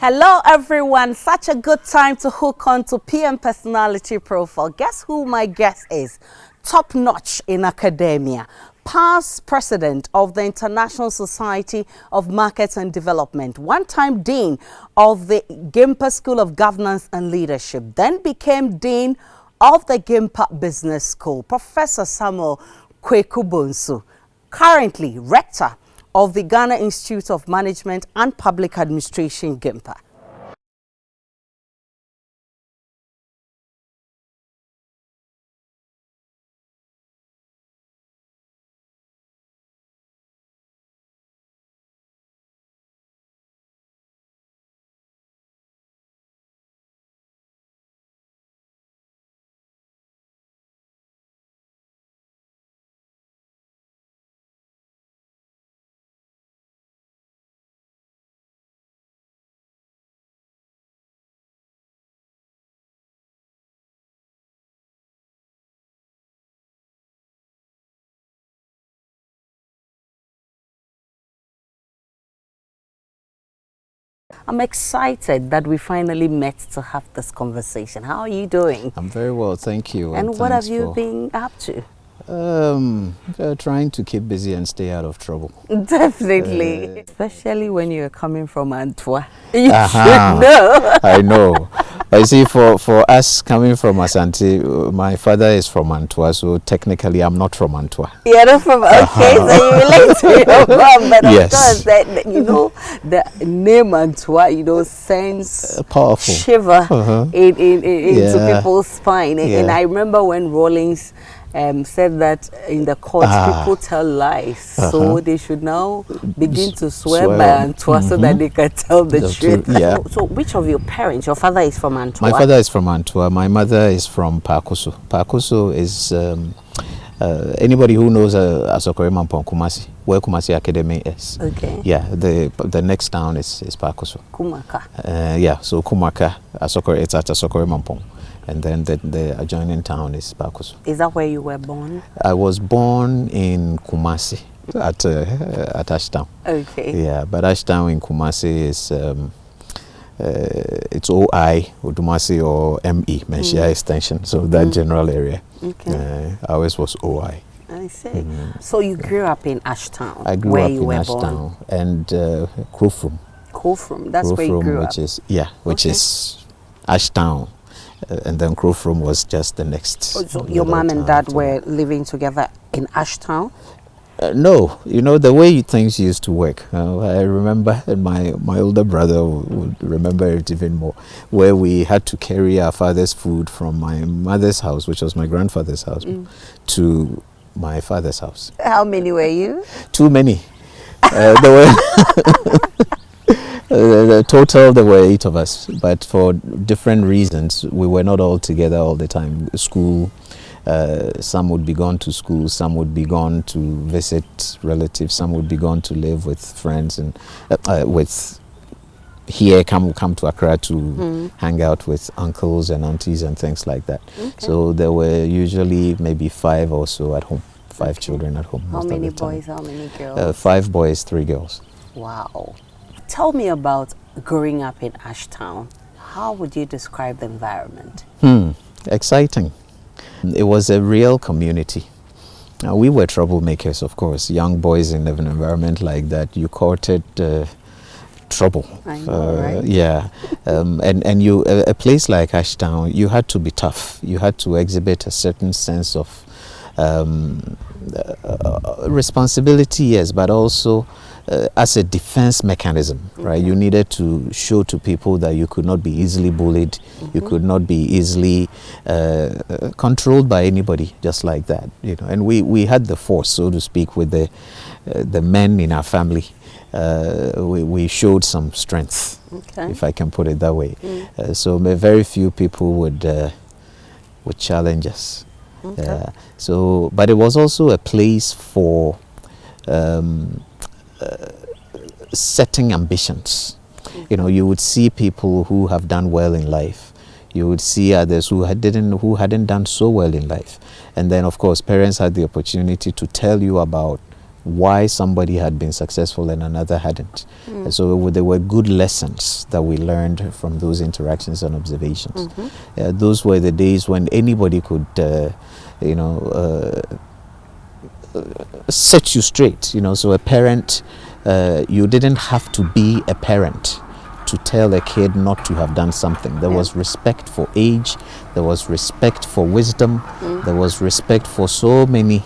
Hello everyone, such a good time to hook on to PM Personality Profile. Guess who my guest is? Top notch in academia, past president of the International Society of Markets and Development, one-time dean of the GIMPA School of Governance and Leadership, then became dean of the GIMPA Business School, Professor Samuel Kwaku Bonsu, currently rector of the Ghana Institute of Management and Public Administration, GIMPA. I'm excited that we finally met to have this conversation. How are you doing? I'm very well, thank you. And what have you been up to? Trying to keep busy and stay out of trouble. Definitely. Especially when you're coming from Antwerp. You should know. I know. I see, for us coming from Asante, my father is from Antwerp, so technically I'm not from Antwerp. You're not from, okay, so you relate to your mom, but yes. Of course, that, you know, the name Antwerp, you know, sends powerful shiver into people's spine. And I remember when Rawlings said that in the court, people tell lies, so they should now begin to swear by Antwerp so that they can tell the truth. Yeah. So which of your parents? Your father is from Antwerp? My father is from Antwerp. My mother is from Pakoso. Pakoso is anybody who knows Asokore Mampong Kumasi, where Kumasi Academy is. Okay. Yeah, the next town is Pakoso. Kumaka. Yeah, so Kumaka, Asokore, it's at Asokore Mampong. And then the adjoining town is Pakoso. Is that where you were born? I was born in Kumasi at Ashtown. Okay. Yeah, but Ashtown in Kumasi is it's OI, Odumasi, or ME, Menshia Extension. So that general area. Okay. Ours was OI. I see. So you grew up in Ashtown. I grew up in Ashtown and Krofrom. Krofrom, that's where you grew up. Which is Ashtown. And then Krofrom was just the next. So your mom and dad were living together in Ashtown? No, you know, the way things used to work. I remember, and my older brother would remember it even more, where we had to carry our father's food from my mother's house, which was my grandfather's house, to my father's house. How many were you? Too many. There were the total, there were 8 of us, but for different reasons, we were not all together all the time. School, some would be gone to school, some would be gone to visit relatives, some would be gone to live with friends, and come to Accra to hang out with uncles and aunties and things like that. Okay. So there were usually maybe 5 or so at home, 5 children at home. How many boys, how many girls? 5 boys, 3 girls. Wow. Tell me about growing up in Ashtown. How would you describe the environment? Exciting. It was a real community. We were troublemakers, of course. Young boys in an environment like that, you courted trouble. I know, right? Yeah. And you, a place like Ashtown, you had to be tough. You had to exhibit a certain sense of responsibility, yes, but also as a defense mechanism, right? You needed to show to people that you could not be easily bullied, you could not be easily controlled by anybody, just like that, you know. And we had the force, so to speak, with the men in our family. We showed some strength, if I can put it that way. So very few people would challenge us. So, but it was also a place for setting ambitions. You know, you would see people who have done well in life. You would see others who hadn't done so well in life. And then, of course, parents had the opportunity to tell you about why somebody had been successful and another hadn't. And so there were good lessons that we learned from those interactions and observations. Those were the days when anybody could, set you straight. So a parent, you didn't have to be a parent to tell a kid not to have done something. There was respect for age, there was respect for wisdom, there was respect for so many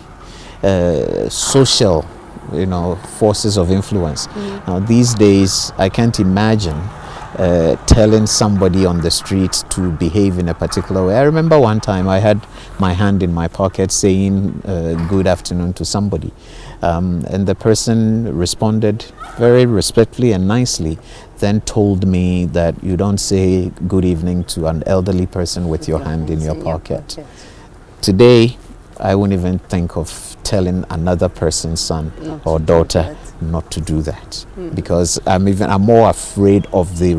social, forces of influence. Now these days, I can't imagine telling somebody on the street to behave in a particular way. I remember one time I had my hand in my pocket saying good afternoon to somebody, and the person responded very respectfully and nicely, then told me that you don't say good evening to an elderly person with your hand in your pocket. Today, I wouldn't even think of telling another person's son or daughter not to do that, because I'm more afraid of the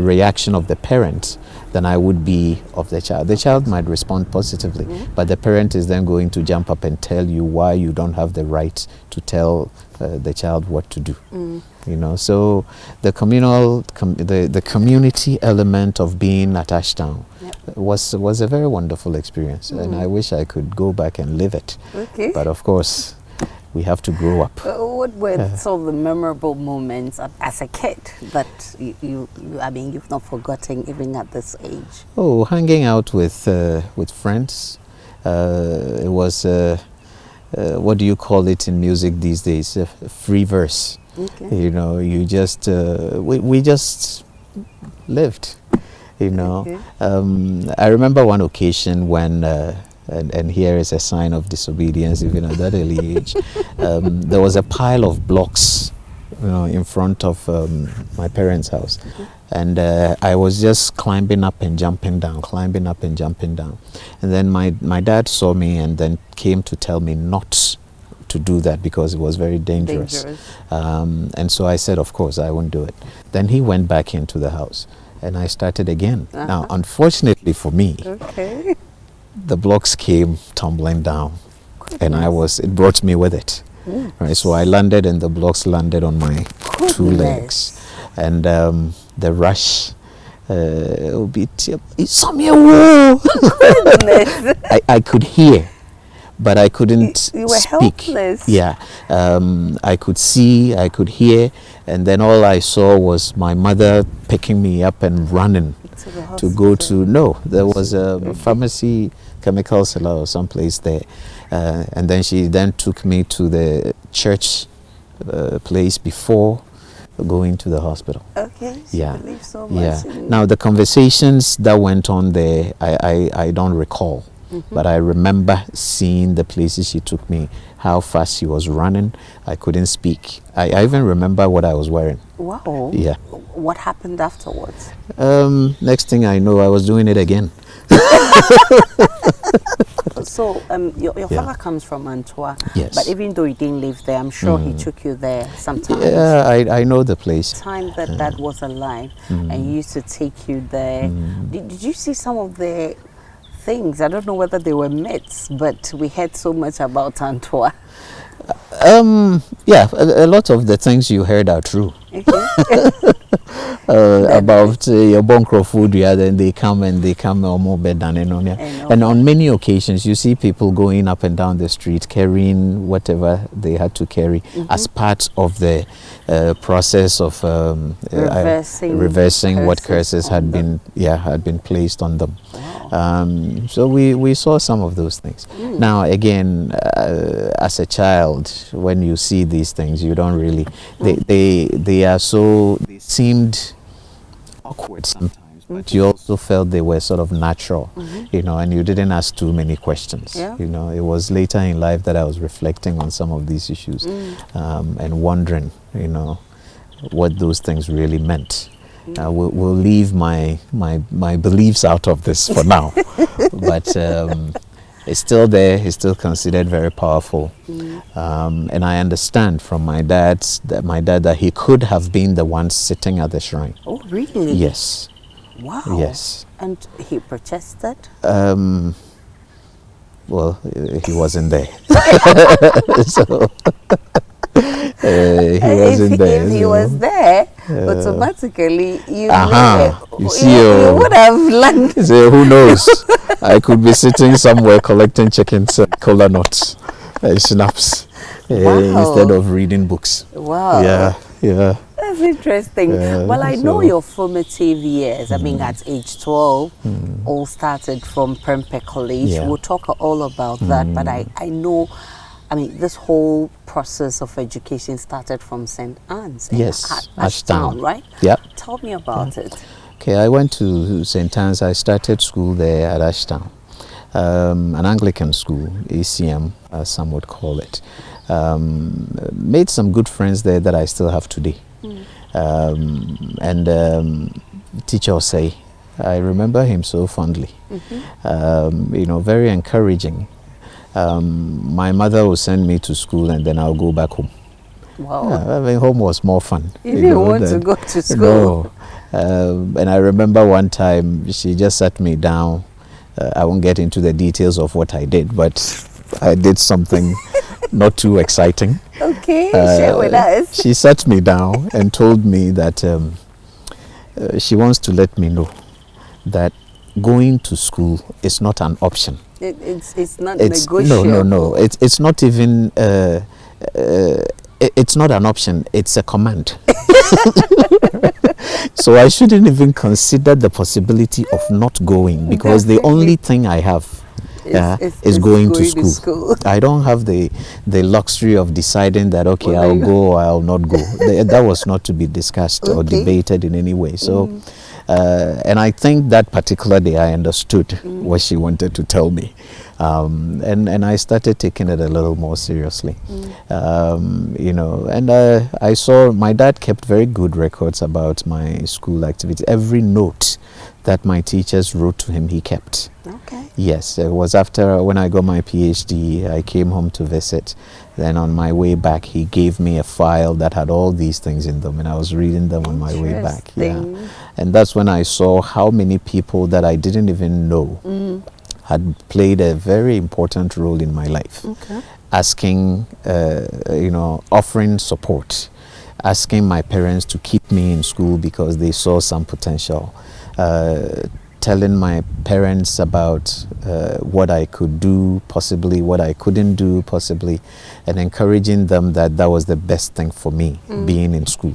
reaction of the parent than I would be of the child. The child might respond positively, but the parent is then going to jump up and tell you why you don't have the right to tell the child what to do. So the the community element of being at Ashtown was a very wonderful experience, and I wish I could go back and live it. But of course, we have to grow up. What were some of the memorable moments as a kid that you've not forgotten even at this age? Oh, hanging out with friends. It was what do you call it in music these days? Free verse. You just we just lived. I remember one occasion when. And here is a sign of disobedience even at that early age. There was a pile of blocks, in front of my parents' house, and I was just climbing up and jumping down, and then my dad saw me and then came to tell me not to do that because it was very dangerous. And so I said, of course, I won't do it. Then he went back into the house, and I started again. Now, unfortunately for me. The blocks came tumbling down, and it brought me with it. Right, so I landed, and the blocks landed on my two legs, and the rush. I could hear, but I couldn't you were speak. Helpless. Yeah, I could see, I could hear, and then all I saw was my mother picking me up and running to go to. No, there was a pharmacy. Chemical cellar or someplace there, and then she took me to the church place before going to the hospital. Okay. So yeah. I believe so much. Yeah. Now the conversations that went on there, I don't recall, but I remember seeing the places she took me, how fast she was running. I couldn't speak. I even remember what I was wearing. Wow. Yeah. What happened afterwards? Next thing I know, I was doing it again. So your father comes from Antwerp, yes. But even though he didn't live there, I'm sure he took you there sometimes. Yeah, I know the place. Time that Dad was alive, and he used to take you there. Did you see some of the things? I don't know whether they were myths, but we heard so much about Antwerp. Yeah, a lot of the things you heard are true. About your bunkro food, then they come or more bed than and on many occasions you see people going up and down the street carrying whatever they had to carry as part of the process of reversing what curses had been placed on them. Wow. So we saw some of those things. Now again, as a child, when you see these things, you don't really they seemed awkward sometimes, but you also felt they were sort of natural, and you didn't ask too many questions. It was later in life that I was reflecting on some of these issues and wondering, what those things really meant. We'll leave my beliefs out of this for now, but it's still there. It's still considered very powerful, and I understand from my dad that he could have been the one sitting at the shrine. Oh, really? Yes. Wow. Yes. And he protested? Well, he wasn't there. So he wasn't there. If he so, was there, automatically you you see, you would have learned. So who knows? I could be sitting somewhere collecting chickens and cola nuts and snaps instead of reading books. Wow. Yeah. That's interesting. Well, I know your formative years. I mean, at age 12, all started from Prempeh College. Yeah. We'll talk all about that. But I know, I mean, this whole process of education started from St. Anne's. Yes, Ashtown, right? Yeah. Tell me about it. Okay, I went to St. Anne's. I started school there at Ashtown, an Anglican school, ACM, as some would call it. Made some good friends there that I still have today. Teacher Osei, I remember him so fondly. Very encouraging. My mother would send me to school and then I'll go back home. Wow. I mean, home was more fun. You didn't want to go to school. No. And I remember one time she just sat me down. I won't get into the details of what I did, but I did something not too exciting. Okay, share with us. She sat me down and told me that she wants to let me know that going to school is not an option. It's not negotiable. No. It's not even. It's not an option. It's a command. So I shouldn't even consider the possibility of not going, because the only thing I have is going to school. I don't have the luxury of deciding that, okay, I'll go or I'll not go. That was not to be discussed or debated in any way. So, and I think that particular day I understood what she wanted to tell me. And I started taking it a little more seriously. I saw my dad kept very good records about my school activity. Every note that my teachers wrote to him, he kept. Okay. Yes, it was after when I got my PhD, I came home to visit. Then on my way back, he gave me a file that had all these things in them, and I was reading them on my way back. Yeah, and that's when I saw how many people that I didn't even know had played a very important role in my life. Okay. Asking, offering support, asking my parents to keep me in school because they saw some potential. Telling my parents about what I could do, possibly what I couldn't do, possibly, and encouraging them that that was the best thing for me, being in school.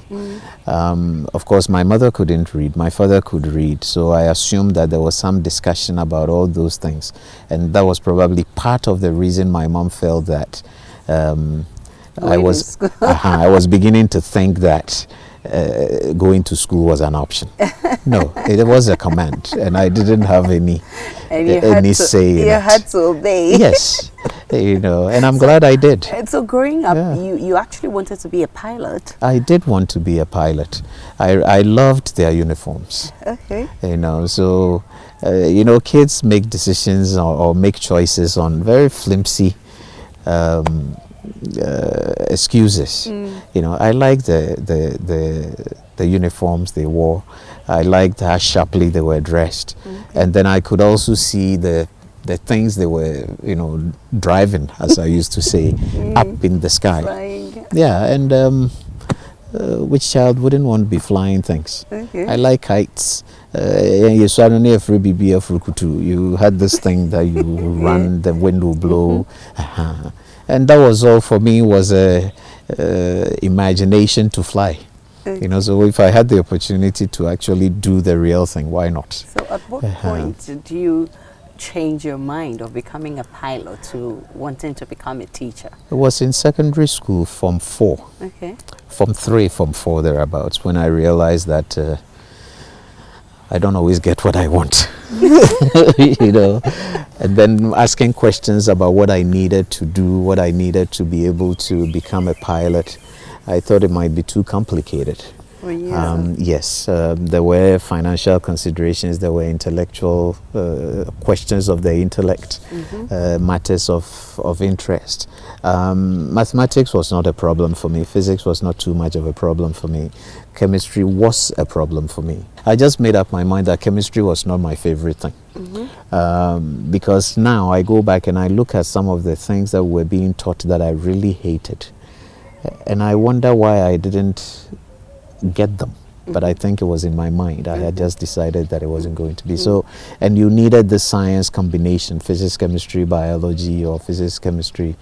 Of course, my mother couldn't read, my father could read, so I assumed that there was some discussion about all those things, and that was probably part of the reason my mom felt that I was beginning to think that going to school was an option. No, it was a command, and I didn't have any say in it. You had to obey. Yes, and I'm glad I did. So growing up, you actually wanted to be a pilot. I did want to be a pilot. I loved their uniforms. Okay. So kids make decisions or make choices on very flimsy excuses. I liked the uniforms they wore. I liked how sharply they were dressed, and then I could also see the things they were driving, as I used to say, up in the sky. Flying. Yeah, and which child wouldn't want to be flying things? Okay. I like heights. You had this thing that you run, the wind will blow. And that was all for me, was a imagination to fly. So if I had the opportunity to actually do the real thing, why not? So at what point did you change your mind of becoming a pilot to wanting to become a teacher? It was in secondary school, Form 4. Okay. Form 3, Form 4 thereabouts, when I realized that I don't always get what I want. And then asking questions about what I needed to do, what I needed to be able to become a pilot. I thought it might be too complicated. Yes, there were financial considerations, there were intellectual questions of the intellect, matters of interest. Mathematics was not a problem for me. Physics was not too much of a problem for me. Chemistry was a problem for me. I just made up my mind that chemistry was not my favorite thing. Because now I go back and I look at some of the things that were being taught that I really hated. And I wonder why I didn't get them. But I think it was in my mind. I had just decided that it wasn't going to be so. And you needed the science combination, physics, chemistry, biology, or physics, chemistry,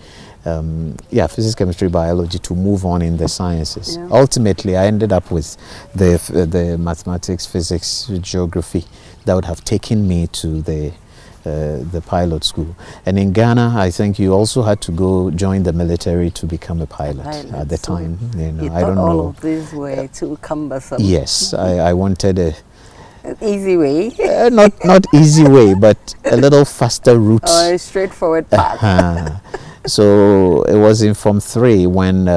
physics, chemistry, biology, to move on in the sciences. Ultimately, I ended up with the mathematics, physics, geography that would have taken me to the pilot school. And in Ghana, I think you also had to go join the military to become a pilot at the time. You I don't know. All of these were too cumbersome. Yes, I wanted an easy way. not easy way, but a little faster route. Or a straightforward path. So it was in Form 3 when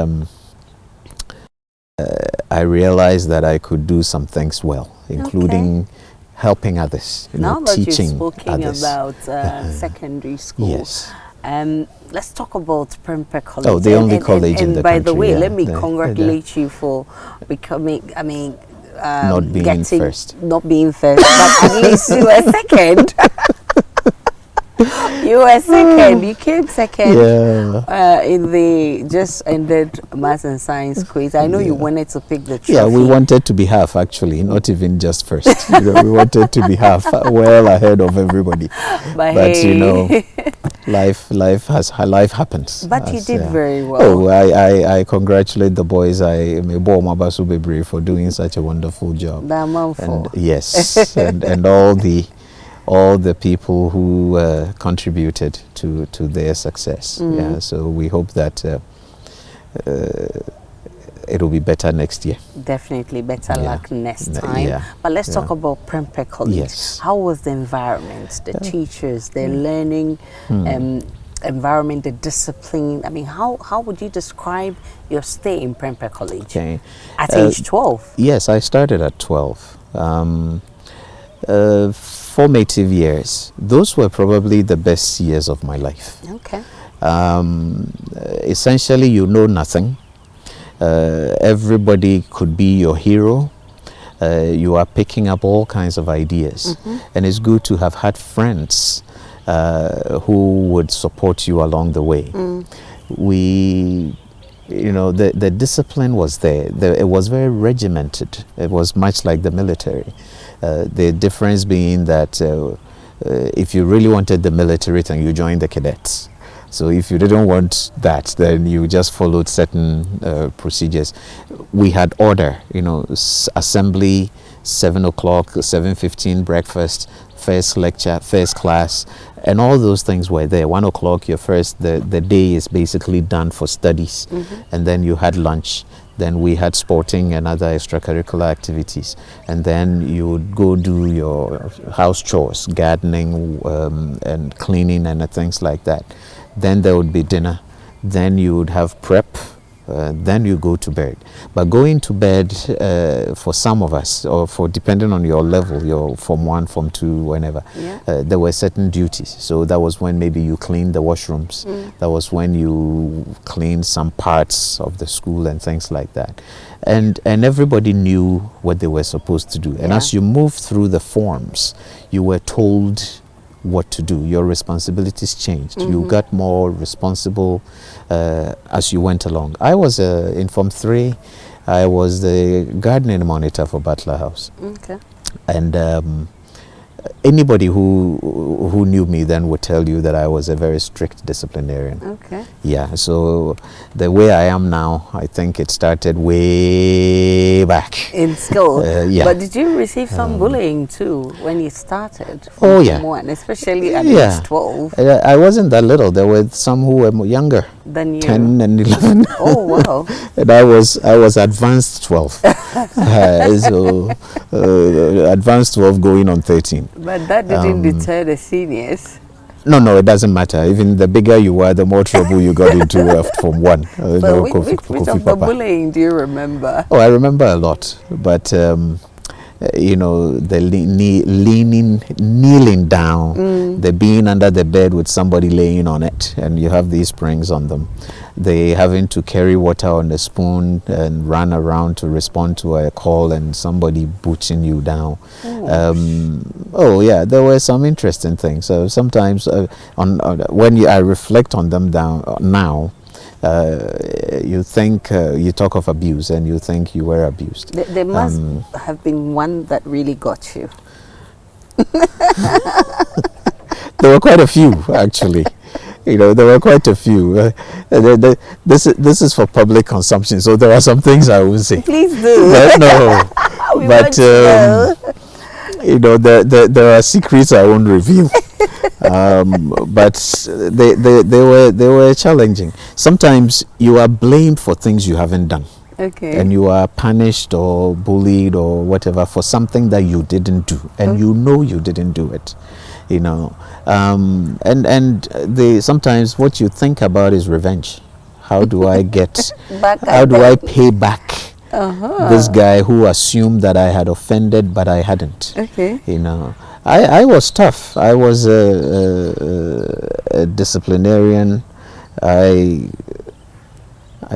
I realized that I could do some things well, including helping others, now that teaching you've spoken others. about secondary school, yes. Let's talk about Prempeh College. Oh, the only college in the by country. the way, let me congratulate you for becoming, not being first. Not being first, but at least you were second. You were second. You came second in the just ended maths and science quiz. I know you wanted to pick the trophy. Yeah, we wanted to be half, actually, not even just first. We wanted to be half, well ahead of everybody. But hey. Life happens. But you did very well. Oh, I congratulate the boys. For doing such a wonderful job. And yes, and all the people who contributed to their success. Yeah, so we hope that it'll be better next year. Definitely better luck next time. But let's talk about Prempeh College. Yes. How was the environment, the teachers, the learning environment, the discipline? I mean, how would you describe your stay in Prempeh College? Okay. At age 12? Yes, I started at 12. Formative years, those were probably the best years of my life. Okay. Essentially, you know nothing. Everybody could be your hero. You are picking up all kinds of ideas. And it's good to have had friends who would support you along the way. The discipline was there. It was very regimented. It was much like the military. The difference being that if you really wanted the military thing, you joined the cadets. So if you didn't want that, then you just followed certain procedures. We had order, assembly, 7 o'clock, 7:15 breakfast, first lecture, first class, and all those things were there. 1 o'clock, the day is basically done for studies, and then you had lunch. Then we had sporting and other extracurricular activities, and then you would go do your house chores, gardening and cleaning and things like that. Then there would be dinner. Then you would have prep. Then you go to bed. But going to bed for some of us, or for depending on your level, your Form 1, Form 2, whenever, there were certain duties. So that was when maybe you cleaned the washrooms. That was when you cleaned some parts of the school and things like that. And everybody knew what they were supposed to do. And as you moved through the forms, you were told what to do. Your responsibilities changed. You got more responsible as you went along. I was in Form 3, I was the gardening monitor for Butler House. Okay. And anybody who knew me then would tell you that I was a very strict disciplinarian. Okay. Yeah, so the way I am now, I think it started way back. In school? Yeah. But did you receive some bullying too when you started? Oh, yeah. One, especially at age 12? I wasn't that little. There were some who were younger. Than you? 10 and 11. Oh, wow. And I was advanced 12. So advanced 12 going on 13. But that didn't deter the seniors. No, it doesn't matter. Even the bigger you were, the more trouble you got into from one. So which of the bullying do you remember? Oh, I remember a lot, but you know, the kneeling down, the being under the bed with somebody laying on it, and you have these springs on them. They having to carry water on a spoon and run around to respond to a call, and somebody butching you down. Oh yeah, there were some interesting things. So sometimes when I reflect on them now, you think you talk of abuse and you think you were abused. There must have been one that really got you. There were quite a few, actually. You know, there were quite a few. This is for public consumption, so there are some things I won't say. Please do. But no, but you know, there are secrets I won't reveal. But they were challenging. Sometimes you are blamed for things you haven't done. Okay. And you are punished or bullied or whatever for something that you didn't do, and you know you didn't do it. You know, and sometimes what you think about is revenge. How do I get? How do I pay back this guy who assumed that I had offended, but I hadn't? Okay. You know, I was tough. I was a disciplinarian. I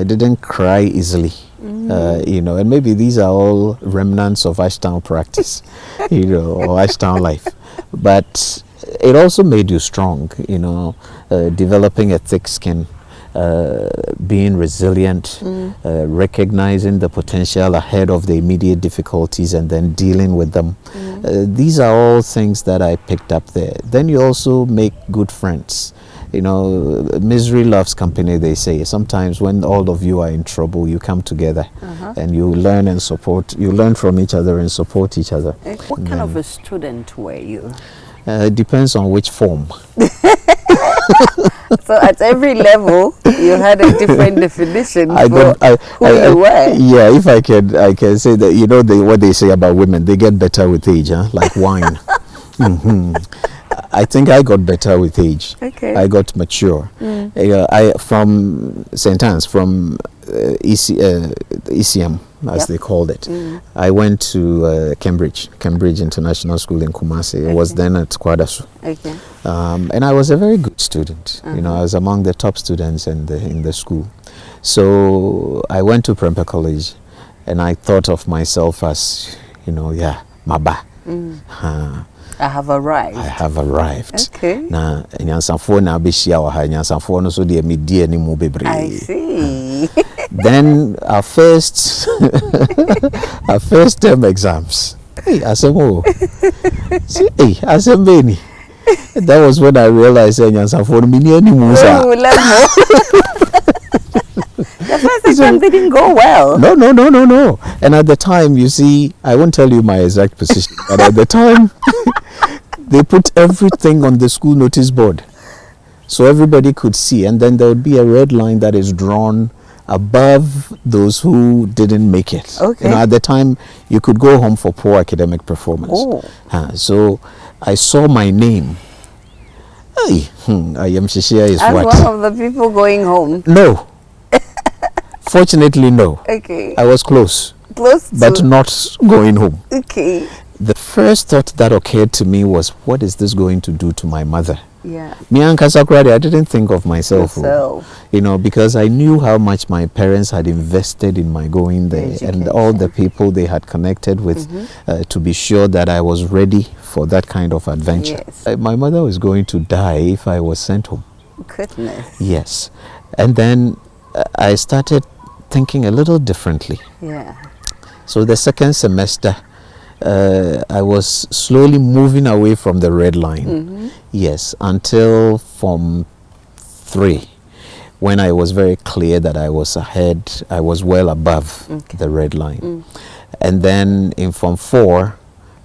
didn't cry easily. You know, and maybe these are all remnants of Ashtown practice, you know, or Ashtown life. But it also made you strong, you know, developing a thick skin, being resilient, recognizing the potential ahead of the immediate difficulties and then dealing with them. These are all things that I picked up there. Then you also make good friends. You know, misery loves company, they say. Sometimes when all of you are in trouble, you come together and you learn and support. You learn from each other and support each other. What kind of a student were you? It depends on which form. So at every level, you had a different definition who you were. Yeah, if I can say that, you know, what they say about women, they get better with age, like wine. I think I got better with age. Okay. I got mature. I from St. Anne's, from ECM, as they called it. I went to Cambridge International School in Kumasi. It was then at Kwadasu. Okay. And I was a very good student. You know, I was among the top students in the school. So I went to Prempeh College, and I thought of myself as, you know, Maba. I have arrived. I have arrived. Okay. Na nyansafo na abeshia wa ha nyansafo no so de medie ni mu bebre. I see. Then our first term exams. Hey, asemo. See, hey, asembeni. That was when I realized nyansafo no mini ani mu sa. The first exam didn't go well. No. And at the time, you see, I won't tell you my exact position, but at the time, they put everything on the school notice board so everybody could see, and then there would be a red line that is drawn above those who didn't make it. Okay. You know, at the time, you could go home for poor academic performance. Oh. So I saw my name. Hey, I am Shishia is As what? one of the people going home. No. Fortunately, no. Okay. I was close. Close to. But not going home. Okay. The first thought that occurred to me was, what is this going to do to my mother? Yeah. Me and Kasakrade, I didn't think of myself. Yourself. You know, because I knew how much my parents had invested in my going there. Education. And all the people they had connected with to be sure that I was ready for that kind of adventure. Yes. My mother was going to die if I was sent home. Goodness. Yes. And then I started thinking a little differently. Yeah. So the second semester, I was slowly moving away from the red line. Yes, until Form 3, when I was very clear that I was ahead, I was well above the red line. And then in Form 4,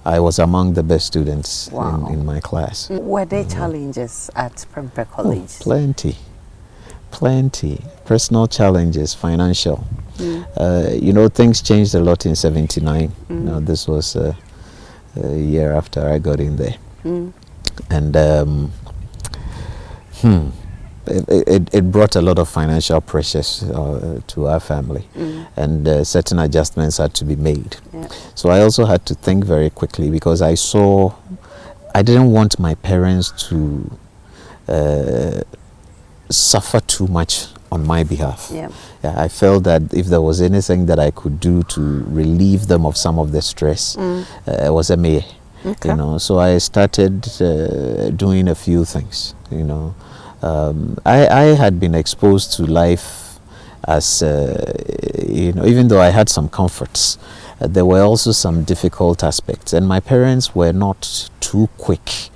I was among the best students in my class. Were there challenges at Prempeh College? Oh, plenty. Personal challenges, financial. You know, things changed a lot in 79. You know, this was a year after I got in there. And It brought a lot of financial pressures to our family, and certain adjustments had to be made. Yeah. So I also had to think very quickly, because I didn't want my parents to suffer too much on my behalf. Yeah. Yeah, I felt that if there was anything that I could do to relieve them of some of the stress, it was a me. Okay. You know, so I started doing a few things. You know, I had been exposed to life as you know, even though I had some comforts, there were also some difficult aspects, and my parents were not too quick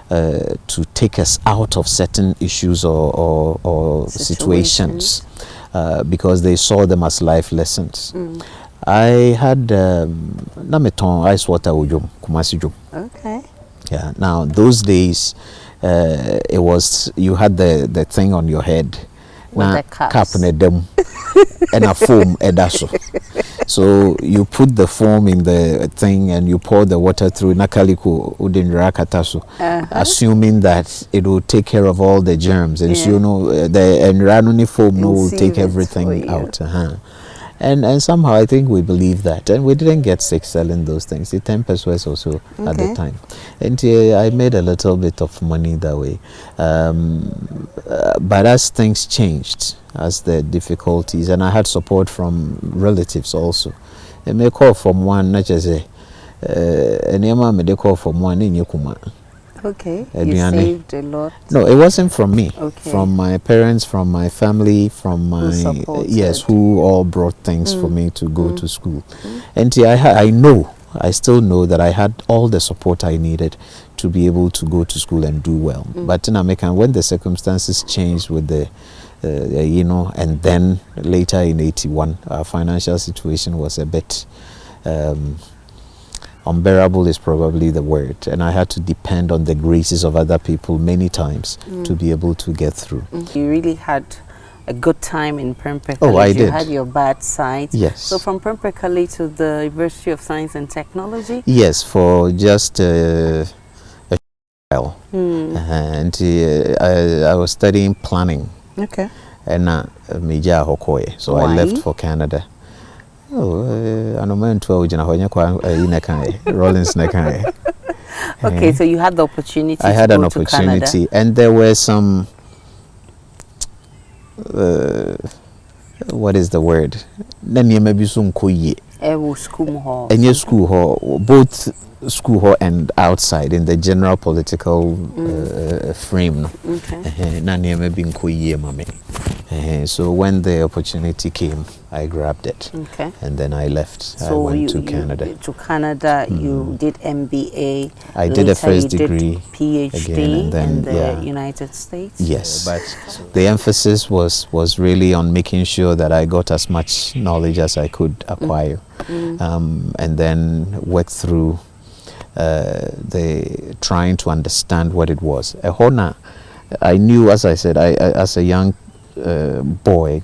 to take us out of certain issues or situations, because they saw them as life lessons. I had nameton ice water ujum kumasi jum. Okay. Yeah. Now those days, it was, you had the thing on your head, With the cups. cap ne dem, and a foam edaso. So you put the foam in the thing and you pour the water through nakaliko udinra kataso, assuming that it will take care of all the germs, and so, you know, the enranuni foam no will take everything out. And somehow I think we believe that, and we didn't get sick selling those things. The 10 pesos also at the time, and I made a little bit of money that way. But as things changed, as the difficulties, and I had support from relatives also. They may call from one, not just a may call from one in Yukuma. Okay, you saved a lot. No, it wasn't from me. Okay. From my parents, from my family, from my who all brought things for me to go to school. And I still know that I had all the support I needed to be able to go to school and do well. But in America, when the circumstances changed with the you know, and then later in 81, our financial situation was a bit unbearable is probably the word, and I had to depend on the graces of other people many times to be able to get through. You really had a good time in Prempeh. Oh, I you did. You had your bad side. Yes. So from Prempeh to the University of Science and Technology? Yes, for just a while. And I was studying planning. Okay. And so I left for Canada. Rollins Okay, so you had the opportunity I had an opportunity, and there were some what is the word? School hall, both school hall and outside in the general political frame. So when the opportunity came, I grabbed it. Okay. And then I left. So I went to Canada. To Canada, you did MBA. I did a first degree. PhD again, and then, in the United States. Yes. But the emphasis was really on making sure that I got as much knowledge as I could acquire. And then work through the trying to understand what it was. I knew, as I said, as a young boy,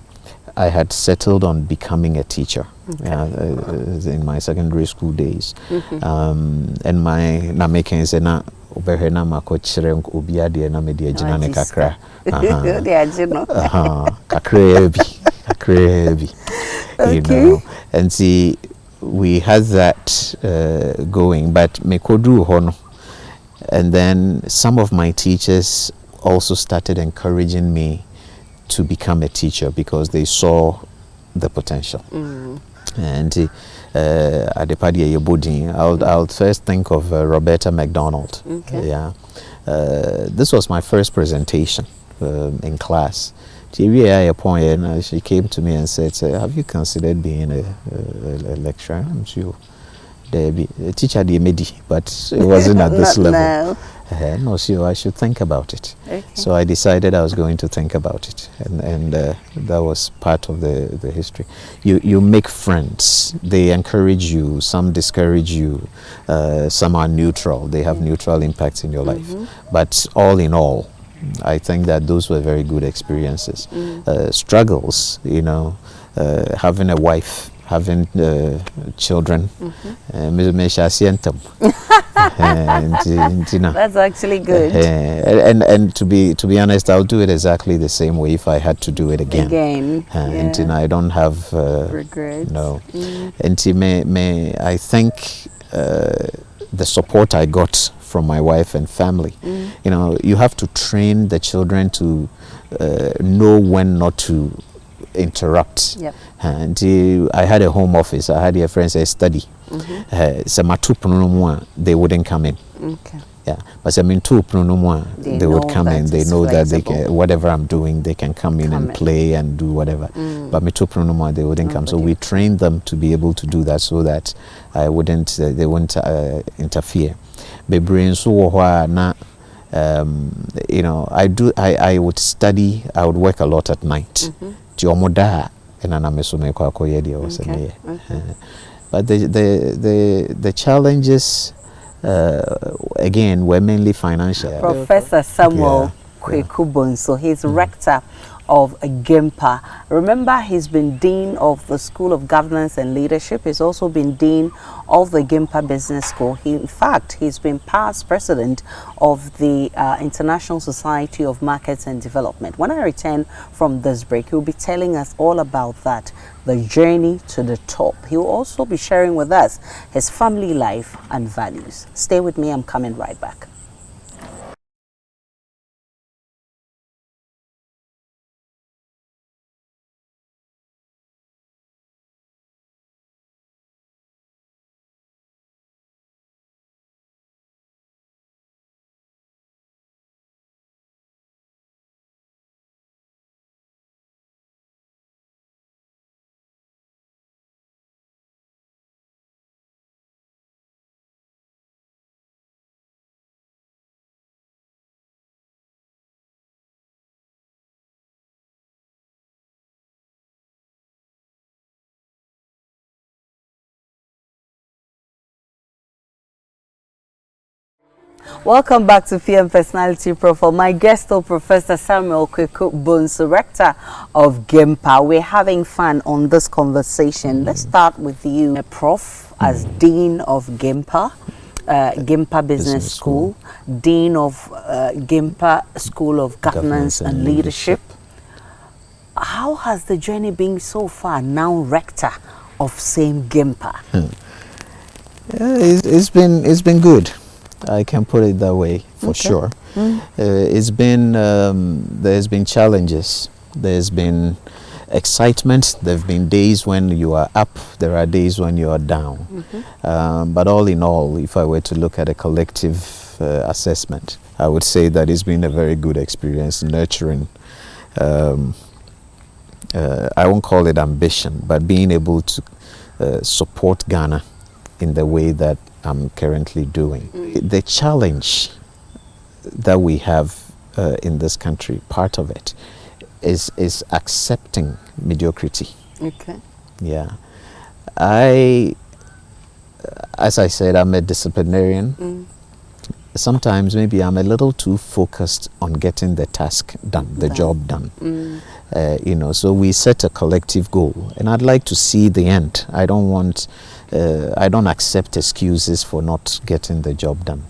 I had settled on becoming a teacher in my secondary school days. And my nameke said na obehwe na makochire obi ade na me de agina ne kakra. Kakra bi. You know, and see, we had that going, but mekodu hono. And then some of my teachers also started encouraging me to become a teacher because they saw the potential. And I'll first think of Roberta McDonald. Okay. Yeah, this was my first presentation in class. She came to me and said, "Have you considered being a lecturer?" I'm sure. The teacher but it wasn't at this level. No, so I should think about it. Okay. So I decided I was going to think about it, and that was part of the history. You make friends. They encourage you. Some discourage you. Some are neutral. They have neutral impacts in your life. But all in all, I think that those were very good experiences. Struggles, you know, having a wife, having children. That's actually good. And to be honest, I'll do it exactly the same way if I had to do it again. And I don't have regrets. No. And I think the support I got from my wife and family. You know, you have to train the children to know when not to interrupt. Yep. And I had a home office. I had a friend say study. They wouldn't come in. Okay. Yeah, but they would come in. They know that they can, whatever I'm doing, they can come in and play and do whatever. But they wouldn't come. So we trained them to be able to do that, so that they wouldn't interfere. You know, I would study. I would work a lot at night. But the challenges, again, were mainly financial. Professor Samuel Kwaku Bonsu, he's rector of GIMPA. Remember, he's been dean of the School of Governance and Leadership. He's also been dean of the GIMPA Business School. In fact, he's been past president of the International Society of Markets and Development. When I return from this break, he'll be telling us all about that, the journey to the top. He will also be sharing with us his family life and values. Stay with me, I'm coming right back. Welcome back to PM Personality Profile. My guest is Professor Samuel Kwaku Bonsu, Rector of GIMPA. We're having fun on this conversation. Let's start with you, Prof, as Dean of GIMPA, GIMPA Business School, Dean of GIMPA School of Governance and Leadership. How has the journey been so far, now Rector of same GIMPA? It's been good. I can put it that way, for sure. It's been there's been challenges, there's been excitement, there have been days when you are up, there are days when you are down. But all in all, if I were to look at a collective assessment, I would say that it's been a very good experience, nurturing, I won't call it ambition, but being able to support Ghana in the way that I'm currently doing. The challenge that we have in this country, part of it, is accepting mediocrity. Okay. Yeah. As I said, I'm a disciplinarian. Sometimes maybe I'm a little too focused on getting the task done, the job done. You know, so we set a collective goal, and I'd like to see the end. I don't accept excuses for not getting the job done.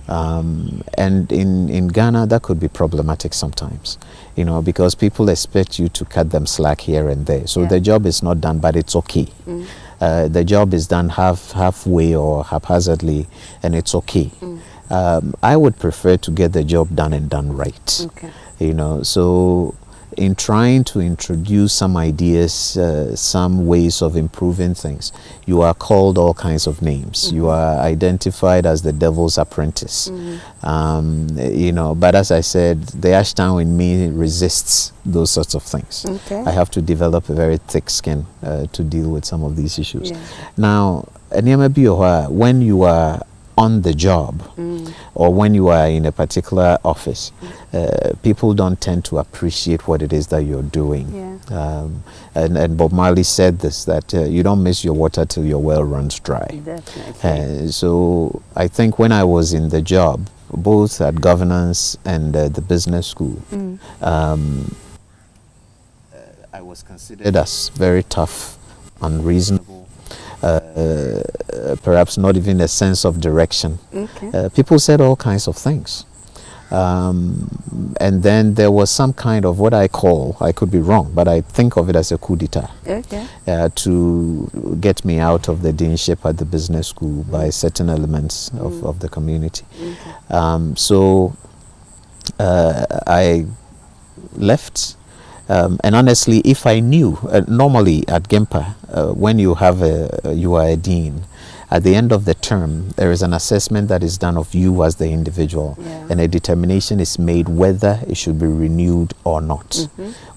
And in Ghana, that could be problematic sometimes, you know, because people expect you to cut them slack here and there. So the job is not done, but it's okay. The job is done halfway or haphazardly, and it's okay. I would prefer to get the job done and done right. Okay. You know, so in trying to introduce some ideas, some ways of improving things, you are called all kinds of names. You are identified as the devil's apprentice. You know, but as I said, the Ashtown in me resists those sorts of things. Okay. I have to develop a very thick skin to deal with some of these issues. Now, when you are on the job, or when you are in a particular office, people don't tend to appreciate what it is that you're doing. And Bob Marley said this, that you don't miss your water till your well runs dry. Definitely. So I think when I was in the job, both at governance and the business school, I was considered as very tough unreasonable, perhaps not even a sense of direction. Okay. People said all kinds of things. And then there was some kind of what I call, I could be wrong, but I think of it as a coup d'etat. Okay. To get me out of the deanship at the business school by certain elements of the community. Okay. So I left. And honestly, if I knew, normally at GIMPA, when you are a dean, at the end of the term, there is an assessment that is done of you as the individual, and a determination is made whether it should be renewed or not.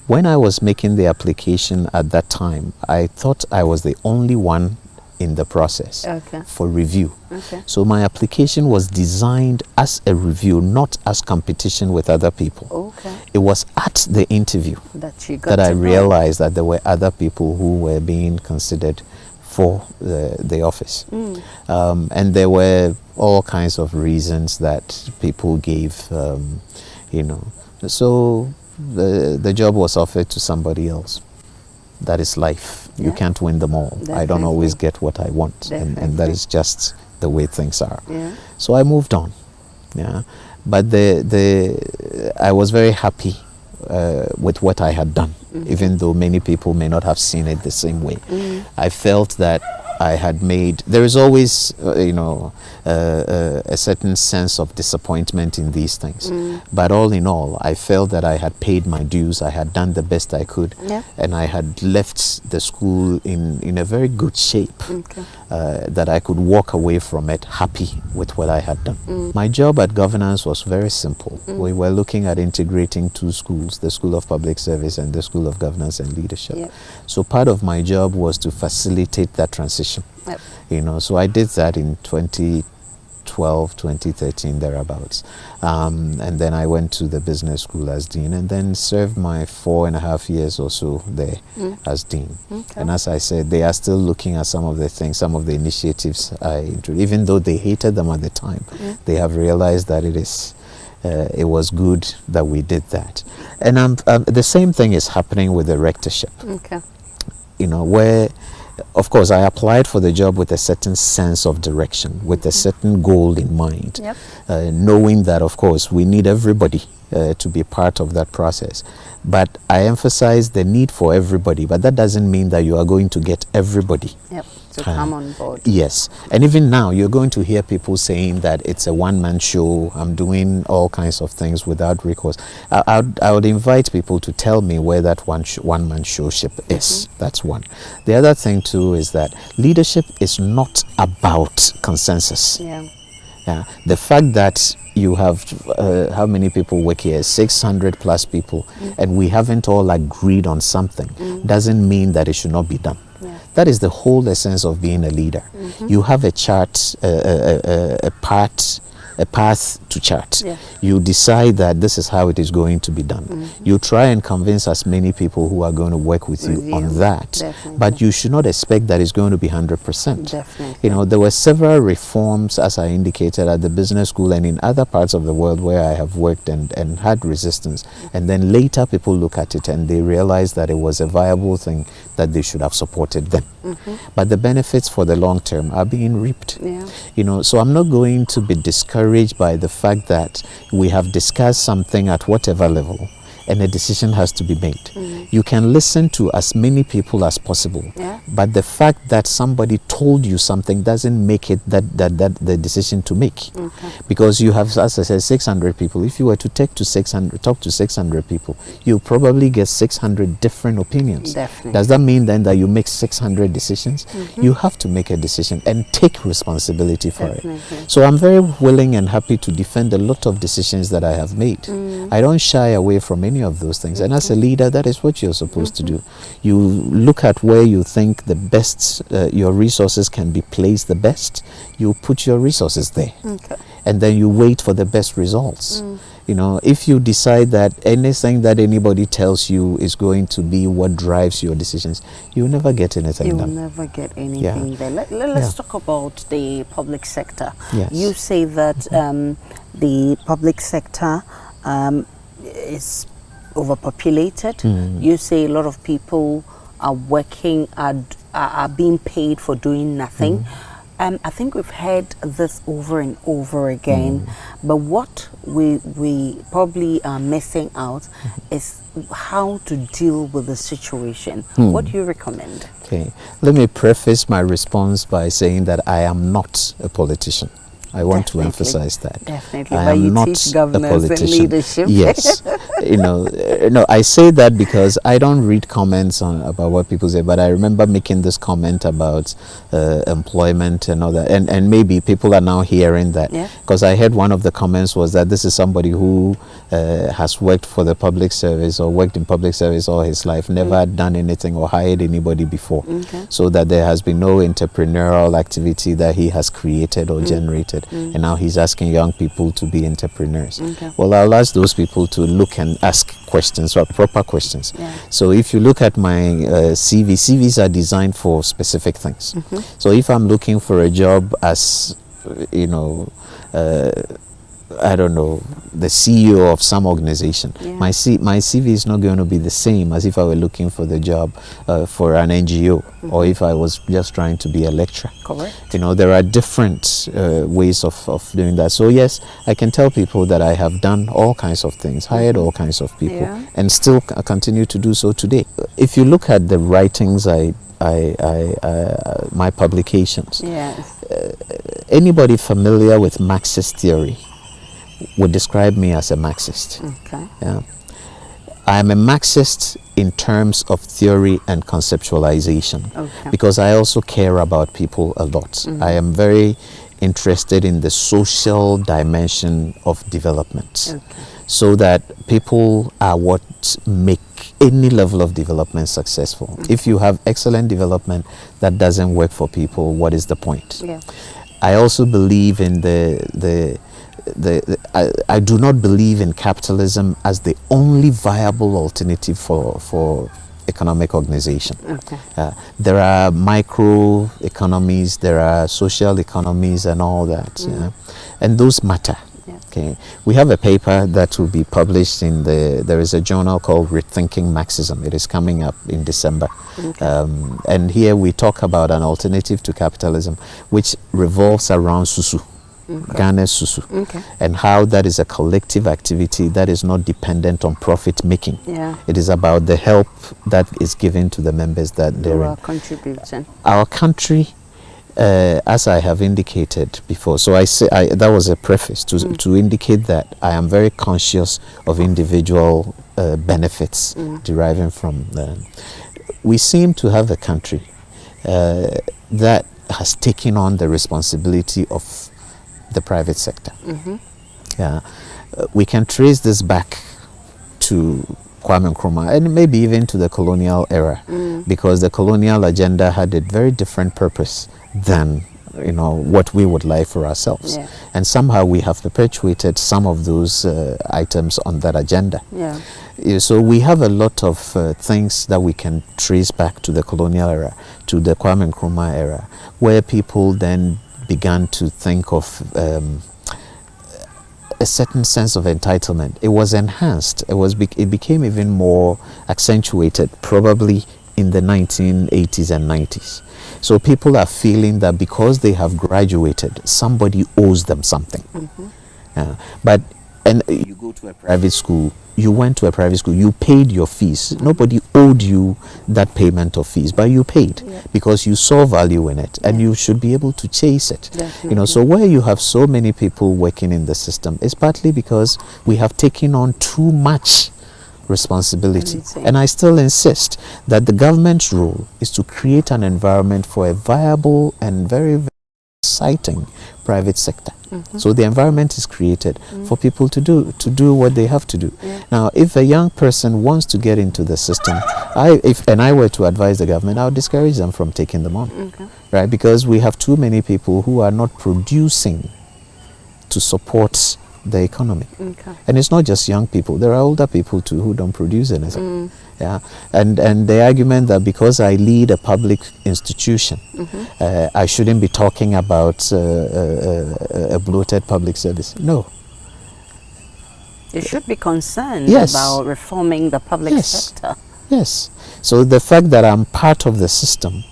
When I was making the application at that time, I thought I was the only one in the process for review. So my application was designed as a review, not as competition with other people. It was at the interview that I realized that there were other people who were being considered for the office. And there were all kinds of reasons that people gave, So the job was offered to somebody else. That is life. You can't win them all. Definitely. I don't always get what I want, and that is just the way things are. So I moved on. But I was very happy with what I had done, even though many people may not have seen it the same way. I felt that I had made, there is always, a certain sense of disappointment in these things. But all in all, I felt that I had paid my dues, I had done the best I could, and I had left the school in a very good shape, that I could walk away from it happy with what I had done. My job at governance was very simple. We were looking at integrating two schools, the School of Public Service and the School of Governance and Leadership. So part of my job was to facilitate that transition. So I did that in 2012, 2013, thereabouts. And then I went to the business school as dean, and then served my 4.5 years or so there as dean. And as I said, they are still looking at some of the things, some of the initiatives I introduced. Even though they hated them at the time, they have realized that it was good that we did that. And the same thing is happening with the rectorship. Where, of course, I applied for the job with a certain sense of direction, with a certain goal in mind, knowing that, of course, we need everybody to be part of that process. But I emphasize the need for everybody, but that doesn't mean that you are going to get everybody to come on board. Yes. And even now, you're going to hear people saying that it's a one-man show, I'm doing all kinds of things without recourse. I would invite people to tell me where that one-man showship is. That's one. The other thing, too, is that leadership is not about consensus. The fact that you have, how many people work here? 600 plus people, and we haven't all agreed on something, doesn't mean that it should not be done. That is the whole essence of being a leader. You have a chart, a path to chart. You decide that this is how it is going to be done. You try and convince as many people who are going to work with you on that. But you should not expect that it's going to be 100%. There were several reforms, as I indicated, at the business school and in other parts of the world where I have worked and had resistance. And then later people look at it and they realize that it was a viable thing, that they should have supported them. But the benefits for the long term are being reaped. So I'm not going to be discouraged by the fact that we have discussed something at whatever level and a decision has to be made. You can listen to as many people as possible, but the fact that somebody told you something doesn't make it that the decision to make. Because you have, as I said, 600 people. If you were to talk to 600 people, you probably get 600 different opinions. Does that mean then that you make 600 decisions? You have to make a decision and take responsibility for it. So I'm very willing and happy to defend a lot of decisions that I have made. I don't shy away from any of those things, and as a leader, that is what you're supposed to do. You look at where you think the best, your resources can be placed the best, you put your resources there, and then you wait for the best results. If you decide that anything that anybody tells you is going to be what drives your decisions, you'll never get anything done. You'll never get anything there. Let's talk about the public sector. You say that the public sector is overpopulated. You say a lot of people are working at are being paid for doing nothing. I think we've heard this over and over again, but what we probably are missing out is how to deal with the situation. What do you recommend? Okay, let me preface my response by saying that I am not a politician. I want to emphasize that. Definitely, I but am you not teach a governance and politician. leadership. Yes, no, I say that because I don't read comments about what people say, but I remember making this comment about employment and all that, and maybe people are now hearing that, because I heard one of the comments was that this is somebody who has worked for the public service or worked in public service all his life, never done anything or hired anybody before, so that there has been no entrepreneurial activity that he has created or generated. And now he's asking young people to be entrepreneurs. Well, I'll ask those people to look and ask questions, or proper questions. So if you look at my CVs are designed for specific things. So if I'm looking for a job as, I don't know, the CEO of some organization, my CV is not going to be the same as if I were looking for the job for an NGO, or if I was just trying to be a lecturer. Correct. There are different ways of doing that. So yes, I can tell people that I have done all kinds of things, hired all kinds of people, and still continue to do so today. If you look at the writings my publications, anybody familiar with Marxist theory would describe me as a Marxist. I am a Marxist in terms of theory and conceptualization, because I also care about people a lot. I am very interested in the social dimension of development, so that people are what make any level of development successful. If you have excellent development that doesn't work for people, what is the point? I also believe in I do not believe in capitalism as the only viable alternative for economic organization. There are micro economies, there are social economies and all that, and those matter. We have a paper that will be published in there is a journal called Rethinking Marxism. It is coming up in December. And here we talk about an alternative to capitalism, which revolves around Susu. Ghana's Susu, and how that is a collective activity that is not dependent on profit making. It is about the help that is given to the members that they're in. Contribution. Our country, as I have indicated before, so that was a preface to indicate that I am very conscious of individual benefits deriving from them. We seem to have a country that has taken on the responsibility of the private sector. We can trace this back to Kwame Nkrumah, and maybe even to the colonial era, because the colonial agenda had a very different purpose than what we would like for ourselves, and somehow we have perpetuated some of those items on that agenda. So we have a lot of things that we can trace back to the colonial era, to the Kwame Nkrumah era, where people then began to think of a certain sense of entitlement. It was enhanced. It became even more accentuated probably in the 1980s and 90s. So people are feeling that because they have graduated, somebody owes them something. And you go to a private school, you went to a private school, you paid your fees. Nobody owed you that payment of fees, but you paid because you saw value in it, and you should be able to chase it. So where you have so many people working in the system, it's partly because we have taken on too much responsibility. And I still insist that the government's role is to create an environment for a viable and very, very exciting private sector. So the environment is created for people to do what they have to do. Now, if a young person wants to get into the system, if I were to advise the government, I would discourage them from taking them on, right? Because we have too many people who are not producing to support the economy. And it's not just young people. There are older people too who don't produce anything. And the argument that because I lead a public institution, I shouldn't be talking about a bloated public service. No. You should be concerned about reforming the public sector. So the fact that I'm part of the system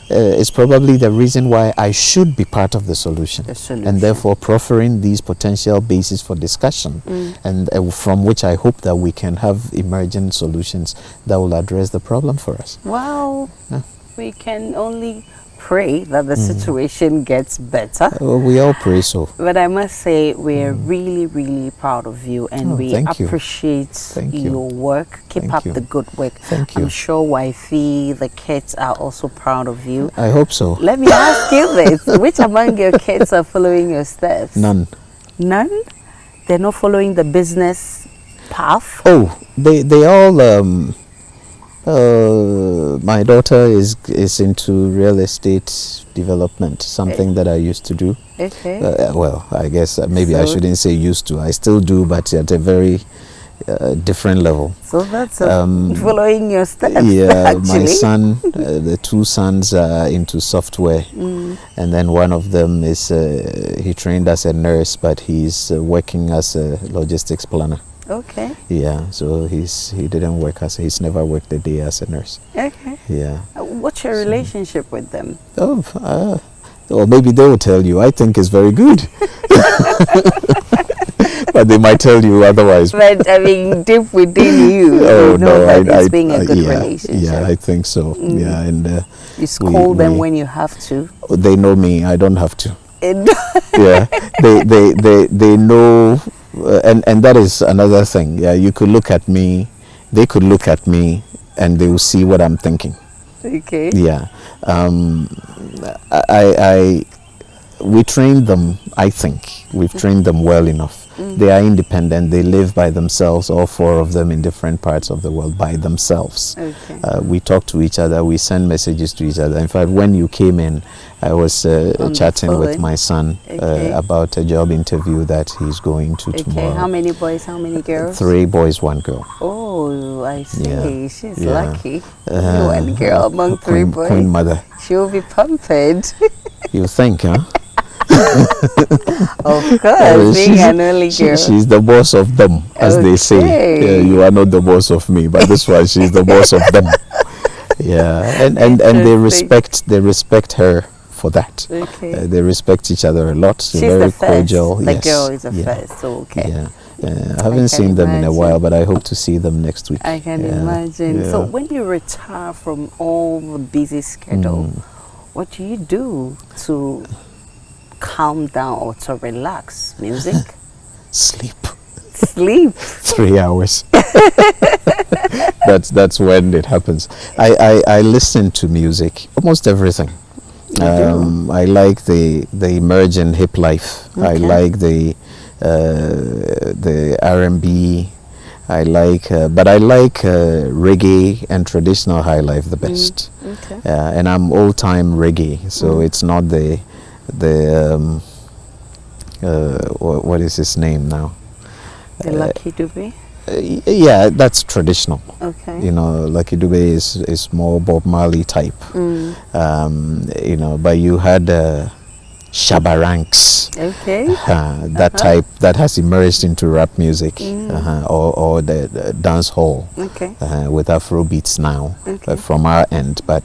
is probably the reason why I should be part of the solution. And therefore proffering these potential bases for discussion, and from which I hope that we can have emergent solutions that will address the problem for us. Well, we can only pray that the situation gets better. We all pray so. But I must say, we're really, really proud of you, and we appreciate your work. Keep up the good work. Thank you. I'm sure wifey, the kids are also proud of you. I hope so. Let me ask you this. Which among your kids are following your steps? None. None? They're not following the business path? Oh, they all... my daughter is into real estate development, something that I used to do. Okay. Well, I guess maybe I shouldn't say used to. I still do, but at a very different level. So that's following your steps. Yeah, actually. my son, the two sons are into software, and then one of them is he trained as a nurse, but he's working as a logistics planner. Okay. Yeah, so he didn't work he's never worked a day as a nurse. Okay. Yeah. What's your relationship with them? Or maybe they will tell you. I think it's very good. But they might tell you otherwise. But I mean, deep within you, you know that it's being a good relationship. Yeah, I think so. Yeah, and you scold them when you have to. They know me. I don't have to. Yeah, they know. And that is another thing. Yeah, you could look at me, they could look at me, and they will see what I'm thinking. Okay. Yeah. We trained them. I think we've trained them well enough. They are independent. They live by themselves. All four of them in different parts of the world by themselves. Okay. We talk to each other. We send messages to each other. In fact, when you came in, I was chatting with my son about a job interview that he's going to tomorrow. How many boys, how many girls? 3 boys, 1 girl. Oh, I see. Yeah. She's lucky. 1 girl among 3 boys. Queen mother. She'll be pampered. You think, huh? Of course, being an only girl. She's the boss of them, as they say. Yeah, you are not the boss of me, but this one, she's the boss of them. Yeah, and they respect her for that. Okay. They respect each other a lot. She's very the first. cordial. The yes. girl is the first. So okay. Yeah. I haven't seen them in a while, but I hope to see them next week. I can imagine. Yeah. So when you retire from all the busy schedule, what do you do to calm down or to relax? Music? Sleep. Sleep. 3 hours. That's when it happens. I listen to music, almost everything. I like the emergent hip life. Okay. I like the R&B. I like, but I like reggae and traditional high life the best. Okay. And I'm old-time reggae, so it's not the what is his name now? The Lucky Dube? Yeah, that's traditional. Okay. You know, Lucky Dube is more Bob Marley type. You know, but you had Shabba Ranks. Okay. That type that has emerged into rap music, or the dance hall. Okay. With Afro beats now, from our end, but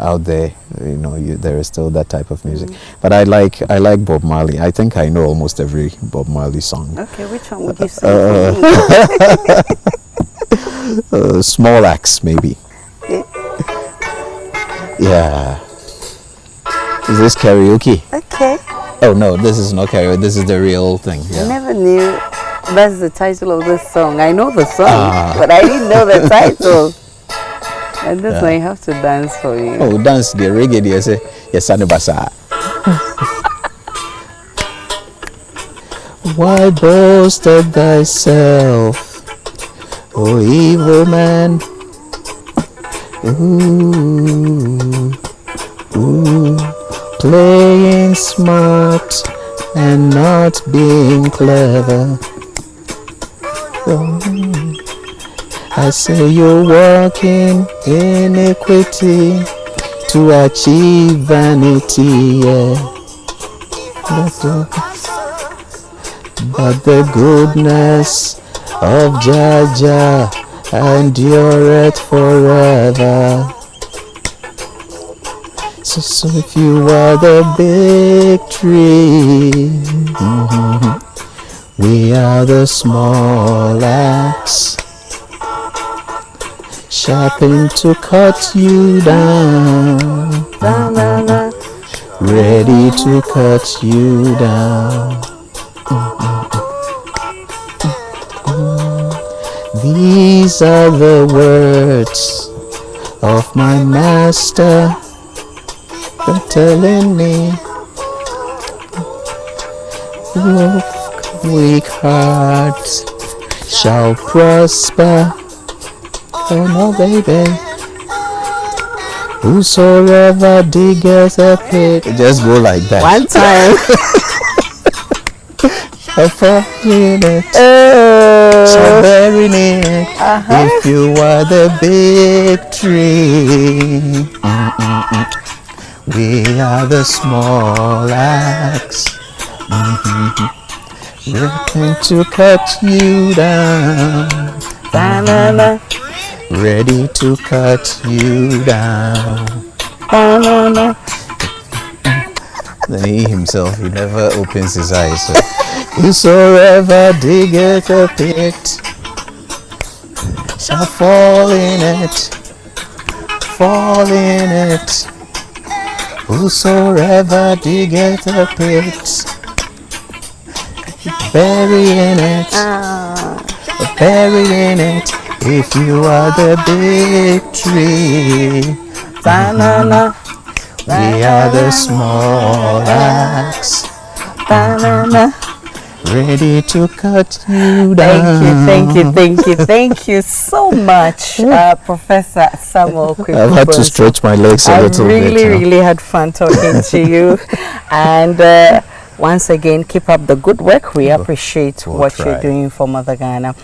out there, you know, there is still that type of music. But I like Bob Marley. I think I know almost every Bob Marley song. Okay, which one would you say? Small Axe, maybe. Yeah. Is this karaoke? Okay. Oh no, this is not karaoke. This is the real thing. Yeah. I never knew that's the title of this song. I know the song, but I didn't know the title. And this one I have to dance for you. Oh, dance the reggae. Yes, anibasa. Why boast of thyself, O evil man? Ooh, playing smart and not being clever. I say you're walking in iniquity to achieve vanity, yeah. But the goodness of Jaja endureth forever. So if you are the big tree, we are the small axe, sharpened to cut you down, ready to cut you down. These are the words of my master, telling me, weak hearts shall prosper. Oh no, baby. Whosoever diggeth a pit. Just go like that. One time. Shall fall in it. Shall bury in it. If you are the big tree. We are the small axe, ready to cut you down, ready to cut you down. Then he himself, he never opens his eyes. So, whosoever diggeth a pit shall fall in it, fall in it. Whosoever diggeth a pit, bury in it, bury in it. If you are the big tree, we are the small axe, ready to cut you down. Thank you so much, Professor Samuel Kwaku I've had to stretch my legs a little bit. I really had fun talking to you. And once again, keep up the good work. We appreciate what you're doing for Mother Ghana.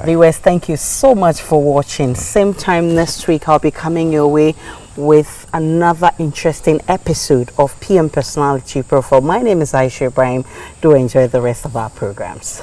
Viewers, thank you so much for watching. Same time next week, I'll be coming your way with another interesting episode of PM Personality Profile. My name is Aisha Ibrahim. Do enjoy the rest of our programs.